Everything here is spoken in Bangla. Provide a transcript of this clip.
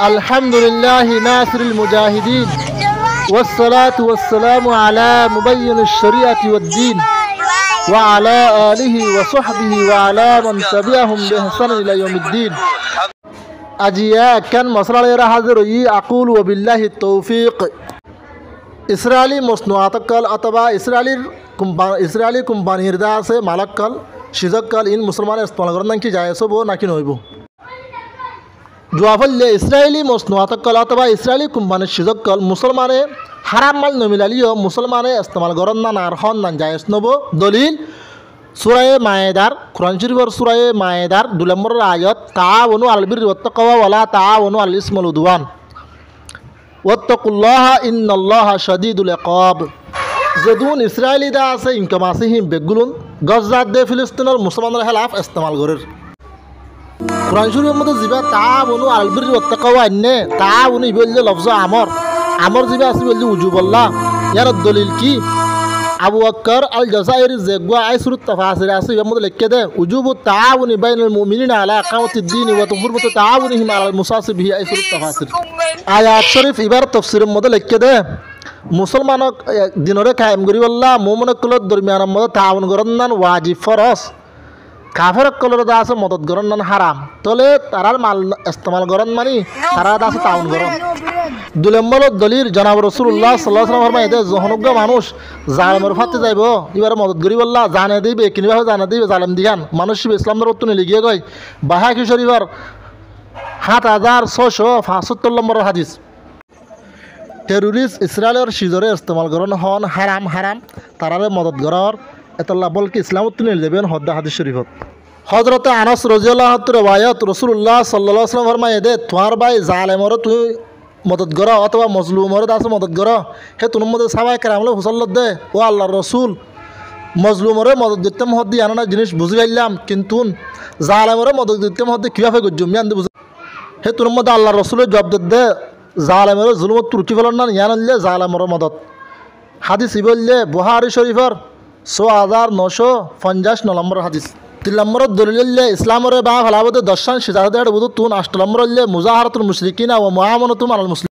আলহামদুলিল্লাহি নাসিরুল মুজাহিদিন ওয়াসসালাতু ওয়াসসালামু আলা মুবায়্যিনিশ শরিয়াতি ওয়াদ-দ্বীন ওয়া আলা আলিহি ওয়া সাহবিহি ওয়া আলা মান তাবিআহুম বিইহসান ইলা ইয়াউমিদ্দিন। আজিয়া কান মাসলালেরা হাজির হই আকুল ওয়া বিল্লাহি তৌফিক। ইসরায়েলি মসনুআতকল অথবা ইসরায়েলি কোম্পানির দা আছে মালাককল সিজককল ইন মুসলমানের ইস্তেমাল করেন নাকি জায়েজ হবো নাকি নইব। জোয়াফল্লে ইসরায়েলি মসনুআতকল অথবা ইসরায়েলি কোম্পানির সিজককল মুসলমানে হারাম মাল নমিলালিও মুসলমানে ইস্তেমাল করেন না আর হন না জায়েজ নব। দলিল সূরায়ে মায়েদার, কুরআন শরীফের সূরায়ে মায়েদার 2 নম্বর আয়াত, তাআওয়ানু আলাল বিররি ওয়াত তাকওয়া ওয়ালা তাআওয়ানু আলাল ইসমি ওয়াল উদওয়ান ওয়াত্তাকুল্লাহা ইন্নাল্লাহা শাদীদুল ইকাব। যদুন ইসরায়েলি দা আছে ইনকাম আছে হিম বেগুলুন গজাত দে ফিলিস্তিনের মুসলমানের খেলাফ ইস্তেমাল করের। কুরআন শরীফের মধ্যে জিবা তাআওয়ানু আলাল বিররি ওয়াত তাকওয়া ইন্নে তাআওয়ানু ইবল্লে লফজ আমর জিবা আছে বললি উজুবুল্লাহ। ইয়ার দলিল কি? আবু বকর আল জাযাইরি জেগুয়া আইসুরুত তাফাসির আছে এর মধ্যে লিখে দে উজুবুত তাআউনি বাইনাল মুমিনিনা আলা ইকামাতিদ দ্বীন ওয়া তুহরমাতু তাআউনিহিম আলাল মুসাসি বিহি আইসুরুত তাফাসির। আয়াত শরীফ এবার তাফসীরের মধ্যে লিখে দে মুসলমানক দিনরে কায়েম করিবল্লাহ মুমিনকলৰ দরমিয়ানৰ মধ্যে তাআউন করন নান ওয়াজিব ফরজ, কাফেরকলৰ দা আছে মদত করন নান হারাম। তলে তারার মাল ইস্তেমাল করন মানে তারা দা আছে তাআউন করন। 2 নম্বর দলিল জনাব রাসূলুল্লাহ সাল্লাল্লাহু আলাইহি ওয়াসাল্লাম ফরমায় দে জহনজ্ঞ মানুষ জালেমের ফাতে যাইব এবারে মদত করিবল্লাহ জানে দিবে কিনিভাবে জানে দিবে জালেম দিগান মানুষ ইসলামের রত্ন লিখিয়ে গয় বাহাকি শরীফের 7675 নম্বর হাদিস। টেরোরিস্ট ইসরায়েলের সিজরে ইস্তেমাল করন হন হারাম তারারে মদত করার এতলা বলকে ইসলামত তুলে যাবেন হদ্দা হাদিস শরীফত। হযরত আনাস রাদিয়াল্লাহু আনহু রওয়ায়াত রাসূলুল্লাহ সাল্লাল্লাহু আলাইহি ওয়াসাল্লাম ফরমায় দে তোমার ভাই জালেমর তুই মদত কর অথবা মজলুমর দাস মদত কর হে তুন মধ্যে সাহাবায়ে কেরামলে হুসাল্লাত দে ও আল্লাহর রাসূল মজলুমরে মদত দিতে মহদ্দি আনা জিনিস বুঝি পাইলাম কিন্তু জালেমরে মদত দিতে মহদ্দি কিভাবে গজ্জুম ইয়ান বুঝ হে তুন মধ্যে আল্লাহর রাসূলের জবাব দে জালেমরে জুলমত ত্রুটি ফলন না ইয়ানলে জালেমরে মদত। হাদিস ইবল্লে বুখারী শরীফের 6959 নম্বর হাদিস। 3 নম্বর দলিল ইসলামরে বা ভালাবতে দর্শন সিজাদে বুদু তুন 8 নম্বর মুজাহারাতুল মুশরিকিনা ওয়া মুআমানাতুহুম আলাল মুসলিমিন।